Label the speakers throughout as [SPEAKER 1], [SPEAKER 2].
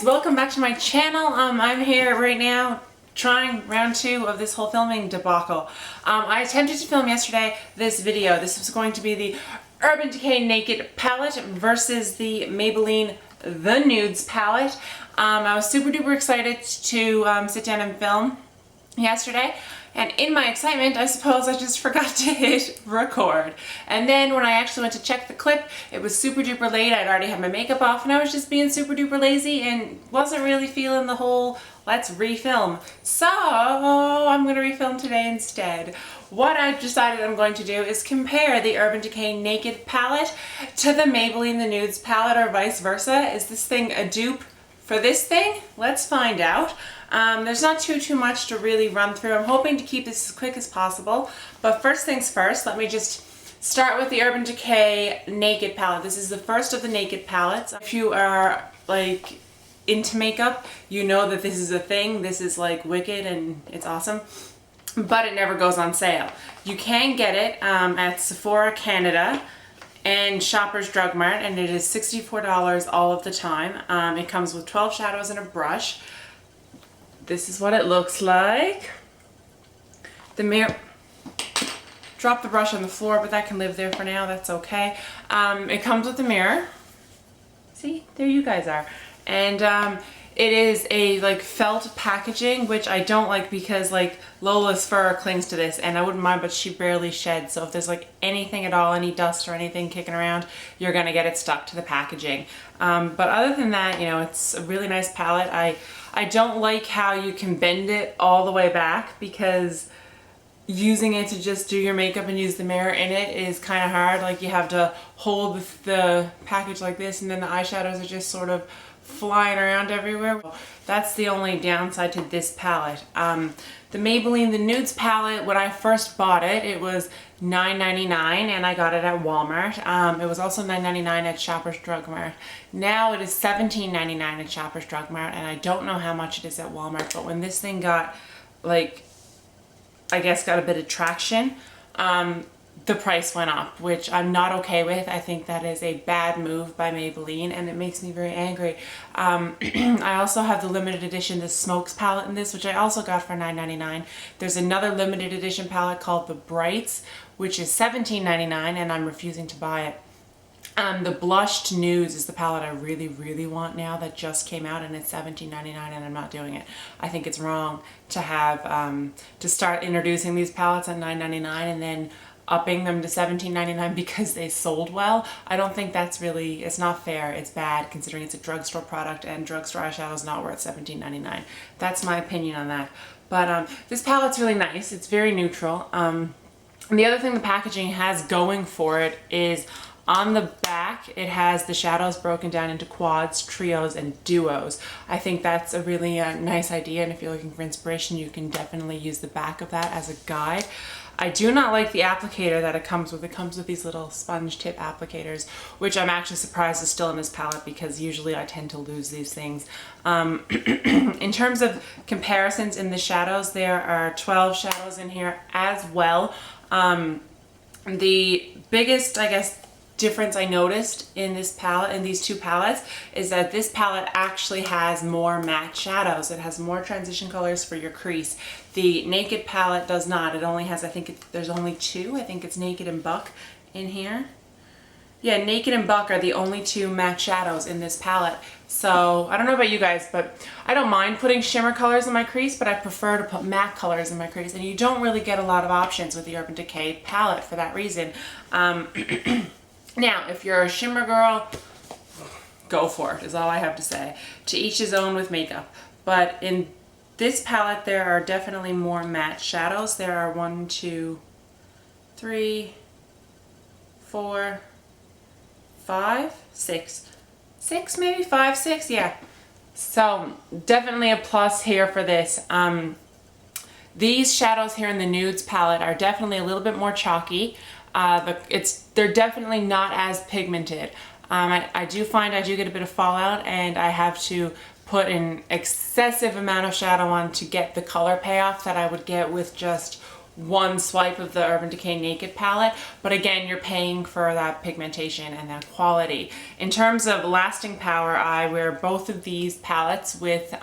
[SPEAKER 1] guys, welcome back to my channel. I'm here right now trying round 2 of this whole filming debacle. I attempted to film yesterday this video. This was going to be the Urban Decay Naked palette versus the Maybelline The Nudes palette. I was super duper excited to sit down and film yesterday. And in my excitement, I suppose I just forgot to hit record. And then when I actually went to check the clip, it was super duper late. I'd already had my makeup off and I was just being super duper lazy and wasn't really feeling the whole let's refilm. So I'm going to refilm today instead. What I've decided I'm going to do is compare the Urban Decay Naked palette to the Maybelline The Nudes palette, or vice versa. Is this thing a dupe for this thing? Let's find out. There's not too much to really run through. I'm hoping to keep this as quick as possible. But first things first, let me just start with the Urban Decay Naked palette. This is the first of the Naked palettes. If you are like into makeup, you know that this is a thing. This is like wicked and it's awesome. But it never goes on sale. You can get it at Sephora Canada and Shoppers Drug Mart, and it is $64 all of the time. It comes with 12 shadows and a brush. This is what it looks like. The mirror, drop the brush on the floor, but that can live there for now, that's okay. It comes with a mirror. See, there you guys are. And it is a like felt packaging, which I don't like because like Lola's fur clings to this, and I wouldn't mind, but she barely sheds. So if there's like anything at all, any dust or anything kicking around, you're gonna get it stuck to the packaging. But other than that, you know, it's a really nice palette. I don't like how you can bend it all the way back, because using it to just do your makeup and use the mirror in it is kind of hard. Like you have to hold the package like this, and then the eyeshadows are just sort of flying around everywhere. That's the only downside to this palette. The Maybelline The Nudes palette, when I first bought it, it was $9.99 and I got it at Walmart. It was also $9.99 at Shoppers Drug Mart. Now it is $17.99 at Shoppers Drug Mart, and I don't know how much it is at Walmart, but when this thing got, like, I guess got a bit of traction, the price went up, which I'm not okay with. I think that is a bad move by Maybelline, and it makes me very angry. I also have the limited edition, the Smokes palette in this, which I also got for $9.99. There's another limited edition palette called the Brights, which is $17.99, and I'm refusing to buy it. The Blushed Nudes is the palette I really want now, that just came out, and it's $17.99, and I'm not doing it. I think it's wrong to have to start introducing these palettes at $9.99 and then upping them to $17.99 because they sold well. I don't think that's really, it's not fair. It's bad considering it's a drugstore product, and drugstore eyeshadow is not worth $17.99. That's my opinion on that. But this palette's really nice. It's very neutral. And the other thing the packaging has going for it is on the back, it has the shadows broken down into quads, trios, and duos. I think that's a really nice idea, and if you're looking for inspiration, you can definitely use the back of that as a guide. I do not like the applicator that it comes with. It comes with these little sponge tip applicators, which I'm actually surprised is still in this palette, because usually I tend to lose these things. In terms of comparisons in the shadows, there are 12 shadows in here as well. The biggest, I guess, difference I noticed in this palette, in these two palettes, is that this palette actually has more matte shadows. It has more transition colors for your crease. The Naked palette does not. It only has, I think there's only 2. I think it's Naked and Buck in here. Yeah, Naked and Buck are the only 2 matte shadows in this palette. So I don't know about you guys, but I don't mind putting shimmer colors in my crease, but I prefer to put matte colors in my crease, and you don't really get a lot of options with the Urban Decay palette for that reason. Now, if you're a shimmer girl, go for it, is all I have to say. To each his own with makeup. But in this palette, there are definitely more matte shadows. There are 1, 2, 3, 4, 5, 6. 6 maybe? 5, 6? Yeah. So, definitely a plus here for this. These shadows here in the Nudes palette are definitely a little bit more chalky. They're definitely not as pigmented. I do find I do get a bit of fallout, and I have to put an excessive amount of shadow on to get the color payoff that I would get with just one swipe of the Urban Decay Naked palette, but again, you're paying for that pigmentation and that quality. In terms of lasting power, I wear both of these palettes with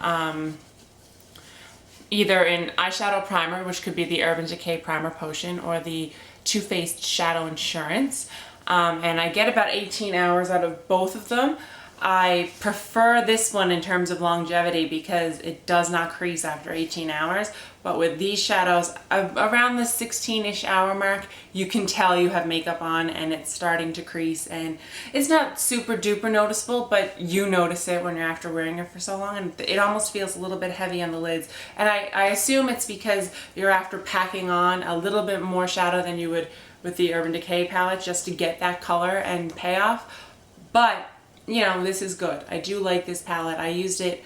[SPEAKER 1] either an eyeshadow primer, which could be the Urban Decay Primer Potion or the Too Faced Shadow Insurance. And I get about 18 hours out of both of them. I prefer this one in terms of longevity because it does not crease after 18 hours. But with these shadows, around the 16-ish hour mark, you can tell you have makeup on and it's starting to crease. And it's not super duper noticeable, but you notice it when you're after wearing it for so long. And it almost feels a little bit heavy on the lids. And I assume it's because you're after packing on a little bit more shadow than you would with the Urban Decay palette just to get that color and payoff. But you know, this is good. I do like this palette. I used it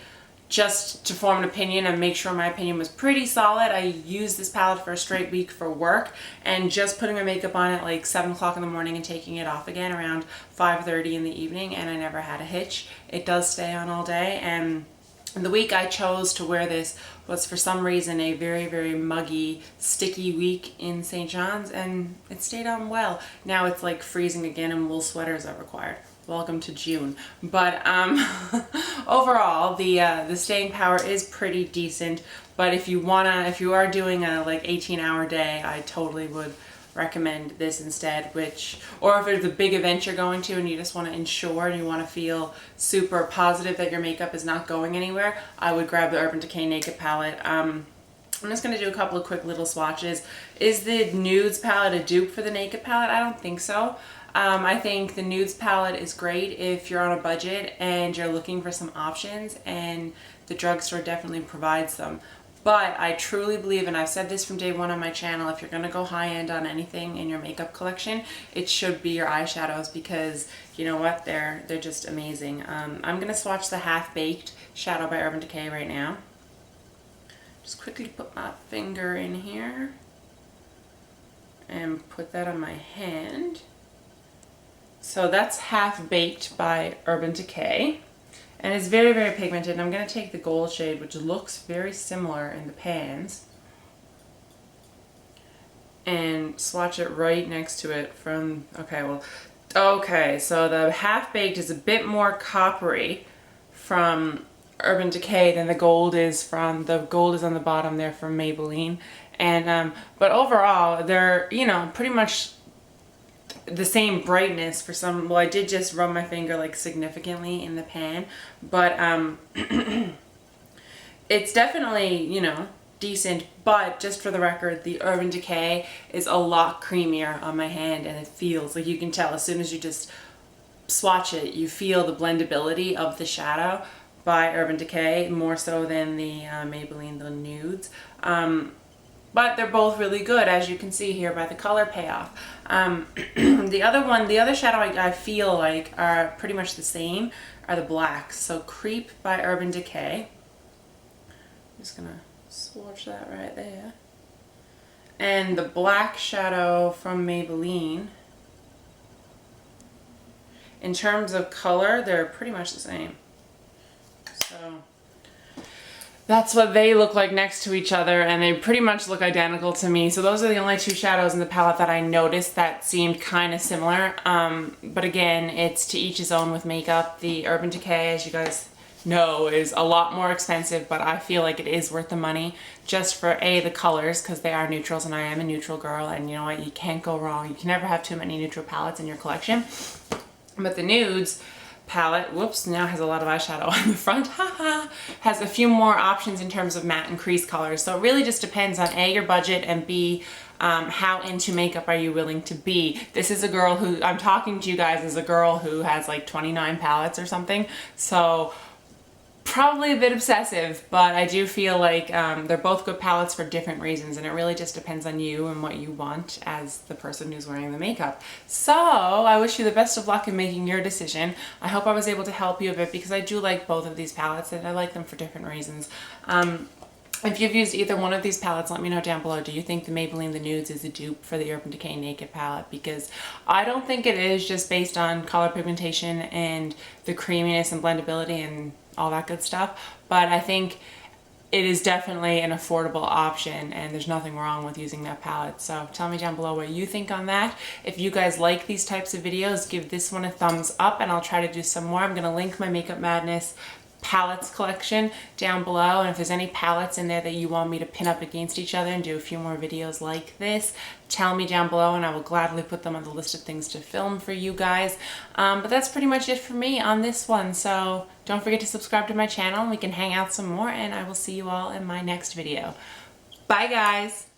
[SPEAKER 1] just to form an opinion and make sure my opinion was pretty solid. I used this palette for a straight week for work and just putting my makeup on at like 7 o'clock in the morning and taking it off again around 5:30 in the evening, and I never had a hitch. It does stay on all day, and the week I chose to wear this was for some reason a very, very muggy, sticky week in St. John's, and it stayed on well. Now it's like freezing again and wool sweaters are required. Welcome to June. But overall, the staying power is pretty decent. But if you are doing a like 18-hour day, I totally would recommend this instead. Or if there's a big event you're going to and you just want to ensure and you want to feel super positive that your makeup is not going anywhere, I would grab the Urban Decay Naked palette. I'm just going to do a couple of quick little swatches. Is the Nudes palette a dupe for the Naked palette? I don't think so. I think the Nudes palette is great if you're on a budget and you're looking for some options, and the drugstore definitely provides them. But I truly believe, and I've said this from day one on my channel, if you're going to go high-end on anything in your makeup collection, it should be your eyeshadows, because you know what, they're just amazing. I'm going to swatch the Half Baked Shadow by Urban Decay right now. Just quickly put my finger in here and put that on my hand. So that's Half Baked by Urban Decay, and it's very, very pigmented. And I'm going to take the gold shade, which looks very similar in the pans, and swatch it right next to it from, okay, so the Half Baked is a bit more coppery from Urban Decay than the gold is on the bottom there from Maybelline. And but overall, they're, you know, pretty much the same brightness for some. Well, I did just rub my finger like significantly in the pan, but it's definitely, you know, decent. But just for the record, the Urban Decay is a lot creamier on my hand, and it feels like, you can tell as soon as you just swatch it, you feel the blendability of the shadow by Urban Decay more so than the Maybelline, the Nudes. But they're both really good, as you can see here by the color payoff. The other shadow I feel like are pretty much the same are the blacks. So Creep by Urban Decay. I'm just gonna swatch that right there. And the black shadow from Maybelline. In terms of color, they're pretty much the same. So that's what they look like next to each other, and they pretty much look identical to me. So those are the only two shadows in the palette that I noticed that seemed kind of similar. But again, it's to each his own with makeup. The Urban Decay, as you guys know, is a lot more expensive, but I feel like it is worth the money just for the colors, because they are neutrals and I am a neutral girl, and you know what, you can't go wrong. You can never have too many neutral palettes in your collection. But the Nudes palette, whoops, now has a lot of eyeshadow on the front, haha, has a few more options in terms of matte and crease colors. So it really just depends on A, your budget, and B, how into makeup are you willing to be. This is a girl who, I'm talking to you guys as a girl who has like 29 palettes or something, so probably a bit obsessive, but I do feel like they're both good palettes for different reasons, and it really just depends on you and what you want as the person who's wearing the makeup. So I wish you the best of luck in making your decision. I hope I was able to help you a bit, because I do like both of these palettes and I like them for different reasons. If you've used either one of these palettes, let me know down below. Do you think the Maybelline The Nudes is a dupe for the Urban Decay Naked palette? Because I don't think it is, just based on color pigmentation and the creaminess and blendability and all that good stuff. But I think it is definitely an affordable option, and there's nothing wrong with using that palette. So tell me down below what you think on that. If you guys like these types of videos, give this one a thumbs up, and I'll try to do some more. I'm gonna link my Makeup Madness palettes collection down below, and if there's any palettes in there that you want me to pin up against each other and do a few more videos like this, tell me down below and I will gladly put them on the list of things to film for you guys. But that's pretty much it for me on this one, so don't forget to subscribe to my channel and we can hang out some more, and I will see you all in my next video. Bye guys!